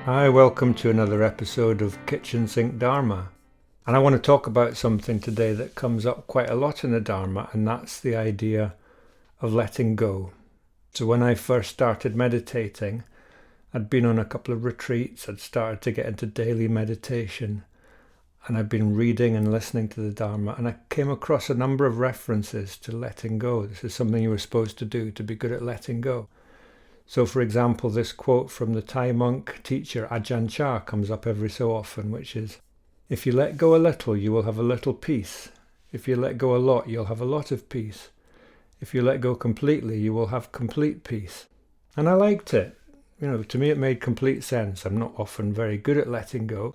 Hi, welcome to another episode of Kitchen Sink Dharma. And I want to talk about something today that comes up quite a lot in the Dharma, and that's the idea of letting go. So when I first started meditating, I'd been on a couple of retreats, I'd started to get into daily meditation, and I'd been reading and listening to the Dharma, and I came across a number of references to letting go. This is something you were supposed to do to be good at letting go. So, for example, this quote from the Thai monk teacher Ajahn Chah comes up every so often, which is, "If you let go a little, you will have a little peace. If you let go a lot, you'll have a lot of peace. If you let go completely, you will have complete peace." And I liked it. To me it made complete sense. I'm not often very good at letting go,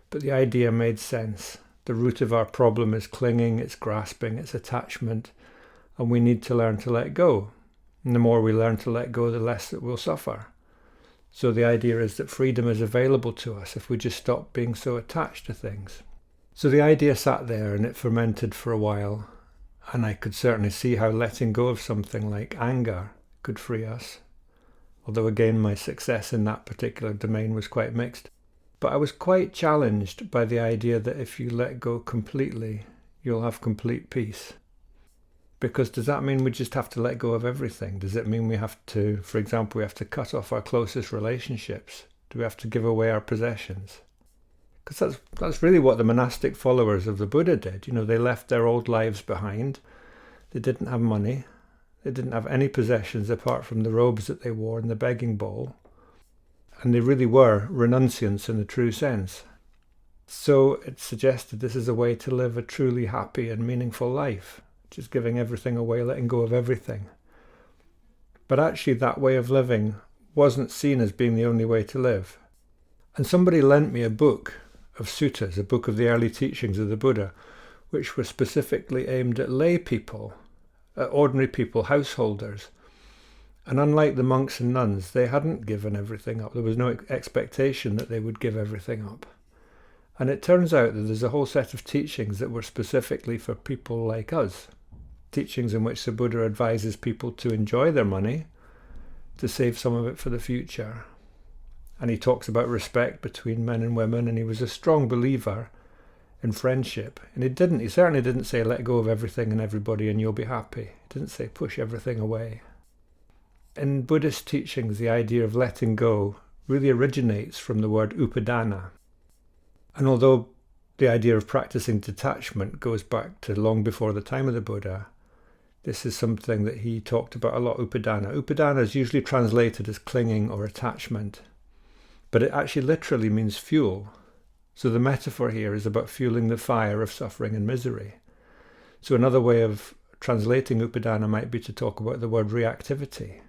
but the idea made sense. The root of our problem is clinging, it's grasping, it's attachment, and we need to learn to let go. And the more we learn to let go, the less that we'll suffer. So the idea is that freedom is available to us if we just stop being so attached to things. So the idea sat there and it fermented for a while, and I could certainly see how letting go of something like anger could free us. Although again, my success in that particular domain was quite mixed. But I was quite challenged by the idea that if you let go completely, you'll have complete peace. Because does that mean we just have to let go of everything? Does it mean we have to, for example, we have to cut off our closest relationships? Do we have to give away our possessions? Because that's really what the monastic followers of the Buddha did. They left their old lives behind. They didn't have money. They didn't have any possessions apart from the robes that they wore and the begging bowl. And they really were renunciants in the true sense. So it suggested this is a way to live a truly happy and meaningful life. Just giving everything away, letting go of everything. But actually that way of living wasn't seen as being the only way to live. And somebody lent me a book of suttas, a book of the early teachings of the Buddha, which were specifically aimed at lay people, at ordinary people, householders. And unlike the monks and nuns, they hadn't given everything up. There was no expectation that they would give everything up. And it turns out that there's a whole set of teachings that were specifically for people like us. Teachings in which the Buddha advises people to enjoy their money, to save some of it for the future. And he talks about respect between men and women, and he was a strong believer in friendship. And he certainly didn't say let go of everything and everybody and you'll be happy. He didn't say push everything away. In Buddhist teachings, the idea of letting go really originates from the word upadana. And although the idea of practicing detachment goes back to long before the time of the Buddha, this is something that he talked about a lot, upadana. Upadana is usually translated as clinging or attachment, but it actually literally means fuel. So the metaphor here is about fueling the fire of suffering and misery. So another way of translating upadana might be to talk about the word reactivity.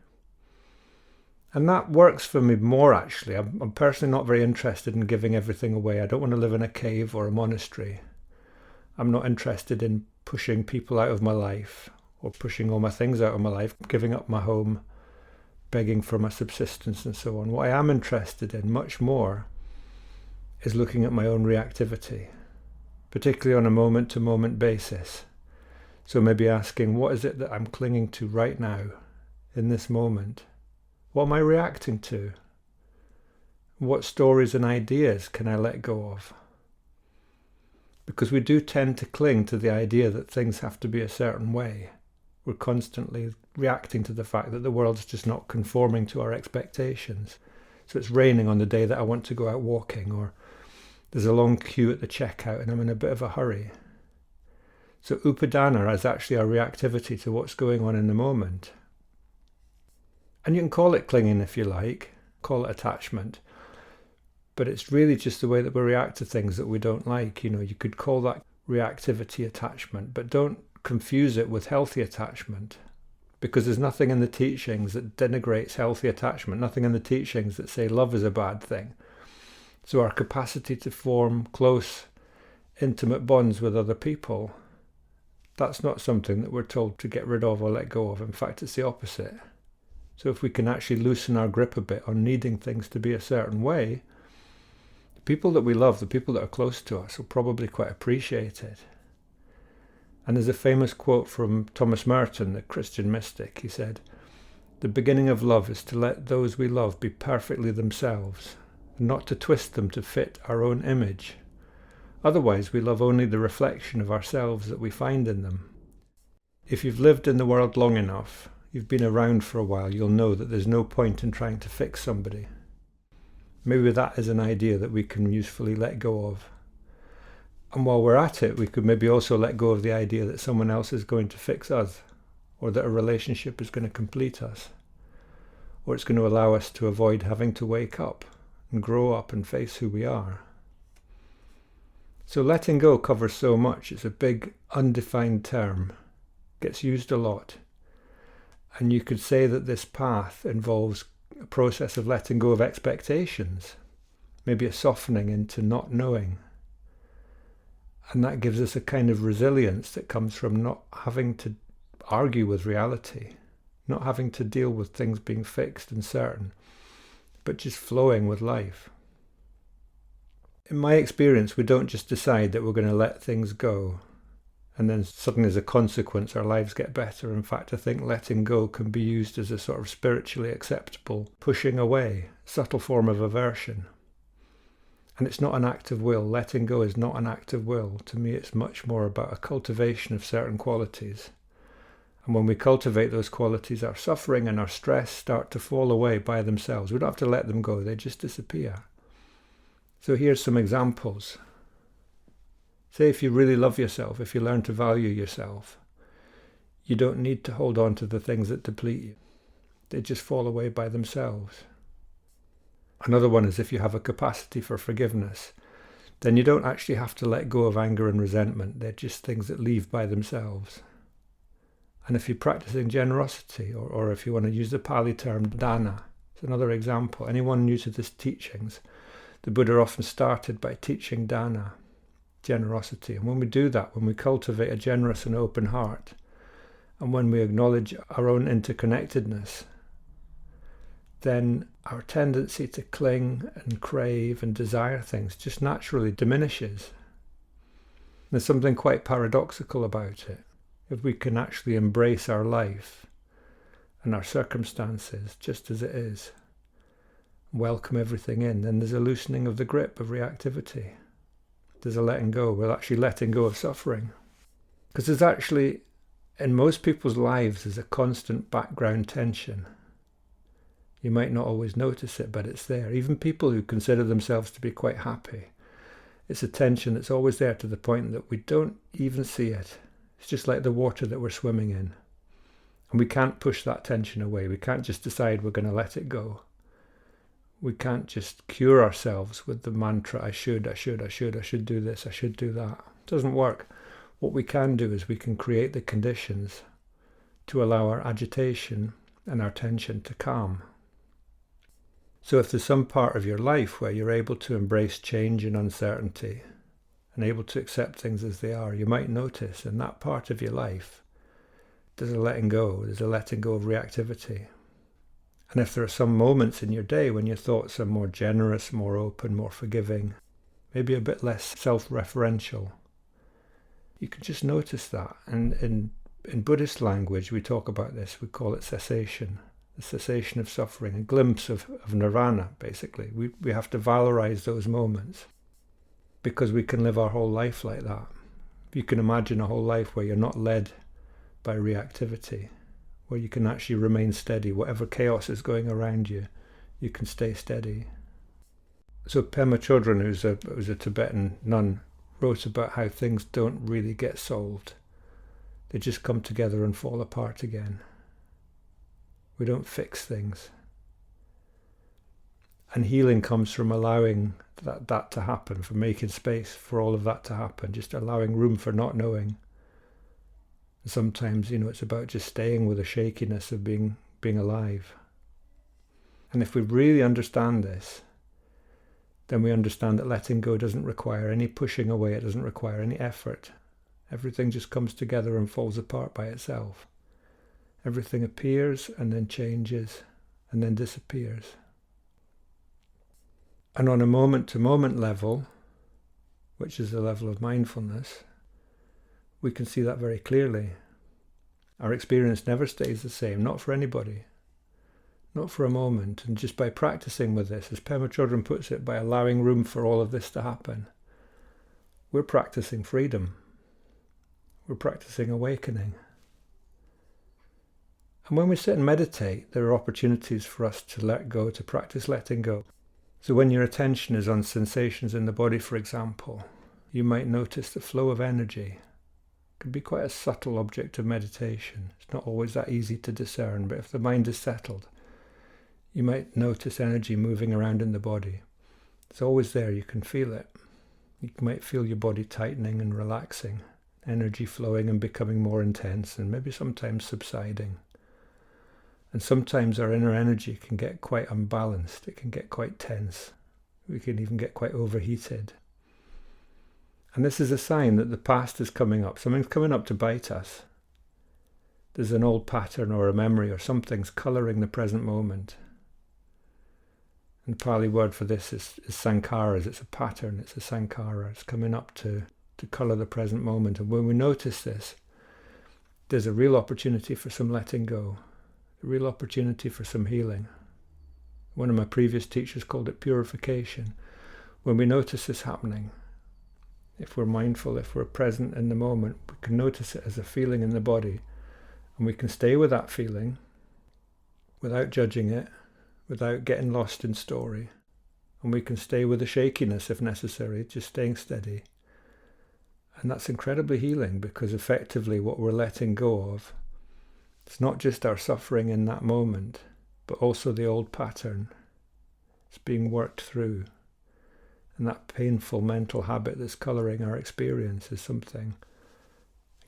And that works for me more, actually. I'm personally not very interested in giving everything away. I don't want to live in a cave or a monastery. I'm not interested in pushing people out of my life or pushing all my things out of my life, giving up my home, begging for my subsistence and so on. What I am interested in much more is looking at my own reactivity, particularly on a moment-to-moment basis. So maybe asking, what is it that I'm clinging to right now, in this moment? What am I reacting to? What stories and ideas can I let go of? Because we do tend to cling to the idea that things have to be a certain way. We're constantly reacting to the fact that the world's just not conforming to our expectations. So it's raining on the day that I want to go out walking, or there's a long queue at the checkout and I'm in a bit of a hurry. So upadana is actually our reactivity to what's going on in the moment. And you can call it clinging if you like, call it attachment, but it's really just the way that we react to things that we don't like. You could call that reactivity attachment, but don't confuse it with healthy attachment, because there's nothing in the teachings that denigrates healthy attachment, nothing in the teachings that say love is a bad thing. So our capacity to form close, intimate bonds with other people, that's not something that we're told to get rid of or let go of. In fact, it's the opposite. So if we can actually loosen our grip a bit on needing things to be a certain way, the people that we love, the people that are close to us, will probably quite appreciate it. And there's a famous quote from Thomas Merton, the Christian mystic. He said, "The beginning of love is to let those we love be perfectly themselves, not to twist them to fit our own image. Otherwise, we love only the reflection of ourselves that we find in them. If you've lived in the world long enough, you've been around for a while, you'll know that there's no point in trying to fix somebody. Maybe that is an idea that we can usefully let go of. And while we're at it, we could maybe also let go of the idea that someone else is going to fix us, or that a relationship is going to complete us, or it's going to allow us to avoid having to wake up and grow up and face who we are. So letting go covers so much. It's a big, undefined term. Gets used a lot. And you could say that this path involves a process of letting go of expectations, maybe a softening into not knowing. And that gives us a kind of resilience that comes from not having to argue with reality, not having to deal with things being fixed and certain, but just flowing with life. In my experience, we don't just decide that we're going to let things go, and then suddenly as a consequence our lives get better. In fact, I think letting go can be used as a sort of spiritually acceptable pushing away, subtle form of aversion. And it's not an act of will. Letting go is not an act of will. To me, it's much more about a cultivation of certain qualities. And when we cultivate those qualities, our suffering and our stress start to fall away by themselves. We don't have to let them go. They just disappear. So here's some examples. Say if you really love yourself, if you learn to value yourself, you don't need to hold on to the things that deplete you. They just fall away by themselves. Another one is if you have a capacity for forgiveness, then you don't actually have to let go of anger and resentment. They're just things that leave by themselves. And if you're practicing generosity, or if you want to use the Pali term dana, it's another example. Anyone new to these teachings, the Buddha often started by teaching dana, generosity. And when we do that, when we cultivate a generous and open heart, and when we acknowledge our own interconnectedness, then our tendency to cling and crave and desire things just naturally diminishes. There's something quite paradoxical about it. If we can actually embrace our life and our circumstances just as it is, welcome everything in, then there's a loosening of the grip of reactivity. There's a letting go. We're actually letting go of suffering. Because there's actually, in most people's lives, there's a constant background tension. You might not always notice it, but it's there. Even people who consider themselves to be quite happy, it's a tension that's always there to the point that we don't even see it. It's just like the water that we're swimming in. And we can't push that tension away. We can't just decide we're going to let it go. We can't just cure ourselves with the mantra, I should do this, I should do that. It doesn't work. What we can do is we can create the conditions to allow our agitation and our tension to calm. So if there's some part of your life where you're able to embrace change and uncertainty and able to accept things as they are, you might notice in that part of your life there's a letting go of reactivity. And if there are some moments in your day when your thoughts are more generous, more open, more forgiving, maybe a bit less self-referential, you can just notice that. And in Buddhist language we talk about this, we call it cessation. The cessation of suffering, a glimpse of nirvana, basically. We have to valorize those moments because we can live our whole life like that. You can imagine a whole life where you're not led by reactivity, where you can actually remain steady. Whatever chaos is going around you, you can stay steady. So Pema Chodron, who's a Tibetan nun, wrote about how things don't really get solved. They just come together and fall apart again. We don't fix things. And healing comes from allowing that to happen, from making space for all of that to happen, just allowing room for not knowing. And sometimes, it's about just staying with the shakiness of being alive. And if we really understand this, then we understand that letting go doesn't require any pushing away, it doesn't require any effort. Everything just comes together and falls apart by itself. Everything appears and then changes and then disappears. And on a moment-to-moment level, which is the level of mindfulness, we can see that very clearly. Our experience never stays the same, not for anybody. not for a moment. And just by practicing with this, as Pema Chodron puts it, by allowing room for all of this to happen, we're practicing freedom. We're practicing awakening. And when we sit and meditate, there are opportunities for us to let go, to practice letting go. So when your attention is on sensations in the body, for example, you might notice the flow of energy. It can be quite a subtle object of meditation. It's not always that easy to discern, but if the mind is settled, you might notice energy moving around in the body. It's always there, you can feel it. You might feel your body tightening and relaxing, energy flowing and becoming more intense, and maybe sometimes subsiding. And sometimes our inner energy can get quite unbalanced. It can get quite tense. We can even get quite overheated. And this is a sign that the past is coming up. Something's coming up to bite us. There's an old pattern or a memory or something's colouring the present moment. And the Pali word for this is sankharas. It's a pattern. It's a sankhara. It's coming up to colour the present moment. And when we notice this, there's a real opportunity for some letting go. A real opportunity for some healing. One of my previous teachers called it purification. When we notice this happening, if we're mindful, if we're present in the moment, we can notice it as a feeling in the body, and we can stay with that feeling without judging it, without getting lost in story, and we can stay with the shakiness if necessary, just staying steady. And that's incredibly healing, because effectively what we're letting go of, it's not just our suffering in that moment, but also the old pattern. It's being worked through. And that painful mental habit that's colouring our experience is something,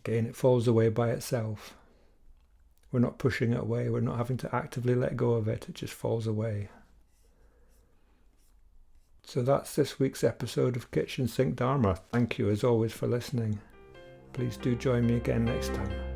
again, it falls away by itself. We're not pushing it away. We're not having to actively let go of it. It just falls away. So that's this week's episode of Kitchen Sink Dharma. Thank you as always for listening. Please do join me again next time.